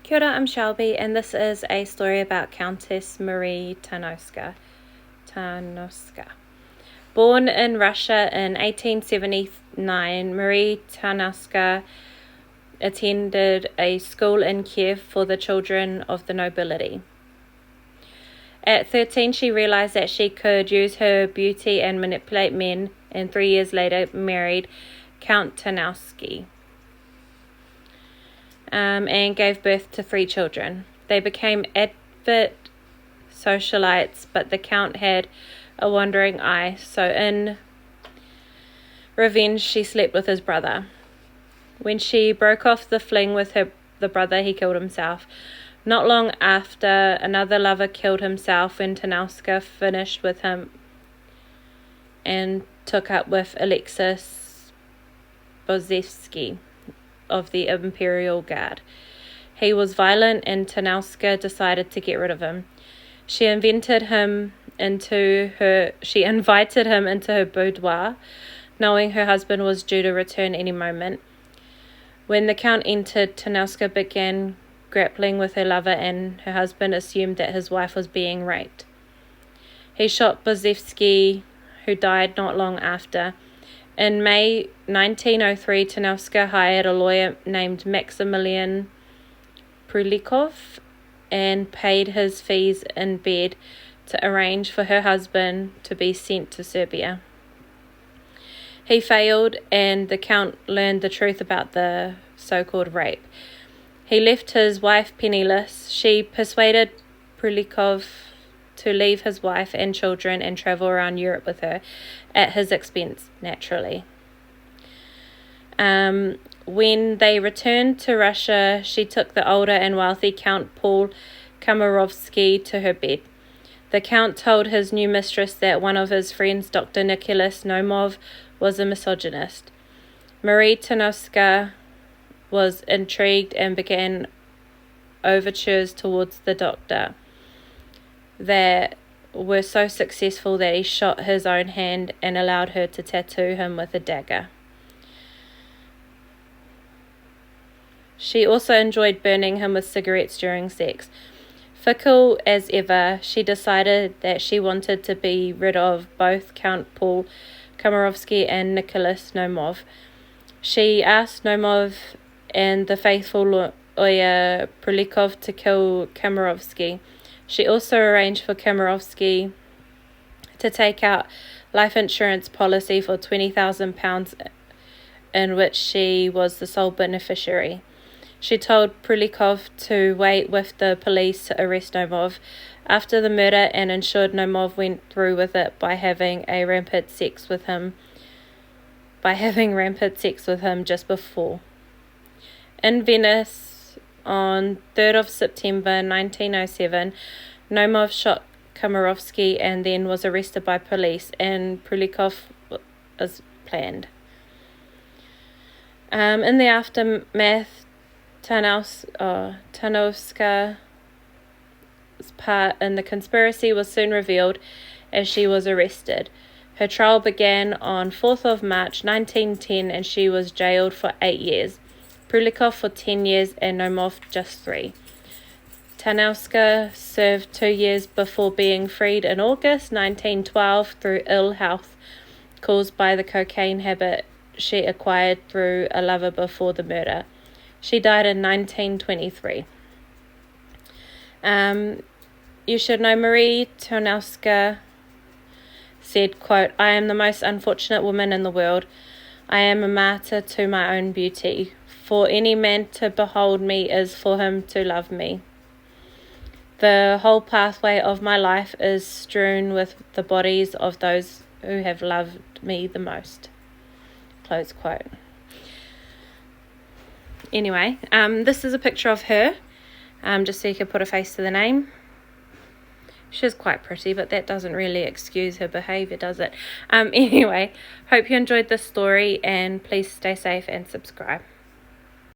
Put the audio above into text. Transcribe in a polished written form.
Kia ora, I'm Shelby, and this is a story about Countess Marie Tarnowska. Born in Russia in 1879, Marie Tarnowska attended a school in Kiev for the children of the nobility. At 13, she realized that she could use her beauty and manipulate men, and 3 years later married Count Tarnowski. And gave birth to 3 children. They became avid socialites, but the Count had a wandering eye, so in revenge she slept with his brother. When she broke off the fling with the brother, he killed himself. Not long after, another lover killed himself when Tarnowska finished with him and took up with Alexis Bozevsky of the Imperial Guard. He was violent, and Tarnowska decided to get rid of him. She invited him into her boudoir, knowing her husband was due to return any moment. When the Count entered, Tarnowska began grappling with her lover, and her husband assumed that his wife was being raped. He shot Bozevsky, who died not long after. In May 1903, Tarnowska hired a lawyer named Maximilian Prulikov and paid his fees in bed to arrange for her husband to be sent to Serbia. He failed, and the Count learned the truth about the so-called rape. He left his wife penniless. She persuaded Prulikov to leave his wife and children and travel around Europe with her, at his expense, naturally. When they returned to Russia, she took the older and wealthy Count Paul Komarovsky to her bed. The Count told his new mistress that one of his friends, Dr. Nicholas Nomov, was a misogynist. Marie Tarnowska was intrigued and began overtures towards the doctor that were so successful that he shot his own hand and allowed her to tattoo him with a dagger. She also enjoyed burning him with cigarettes during sex. Fickle as ever, she decided that she wanted to be rid of both Count Paul Komarovsky and Nicholas Nomov. She asked Nomov and the faithful lawyer Prulikov to kill Komarovsky. She also arranged for Komarovsky to take out life insurance policy for £20,000, in which she was the sole beneficiary. She told Prulikov to wait with the police to arrest Nomov after the murder, and ensured Nomov went through with it by having rampant sex with him just before. In Venice, on 3rd of September 1907, Nomov shot Komarovsky and then was arrested by police, and Prulikov as planned. In the aftermath, Tarnowska's part in the conspiracy was soon revealed as she was arrested. Her trial began on 4th of March 1910, and she was jailed for 8 years. Prulikov for 10 years and Nomov just 3. Tarnowska served 2 years before being freed in August 1912 through ill health caused by the cocaine habit she acquired through a lover before the murder. She died in 1923. You should know Marie Tarnowska said, quote, "I am the most unfortunate woman in the world. I am a martyr to my own beauty. For any man to behold me is for him to love me. The whole pathway of my life is strewn with the bodies of those who have loved me the most." Close quote. Anyway, this is a picture of her, just so you can put a face to the name. She's quite pretty, but that doesn't really excuse her behaviour, does it? Anyway, hope you enjoyed this story, and please stay safe and subscribe.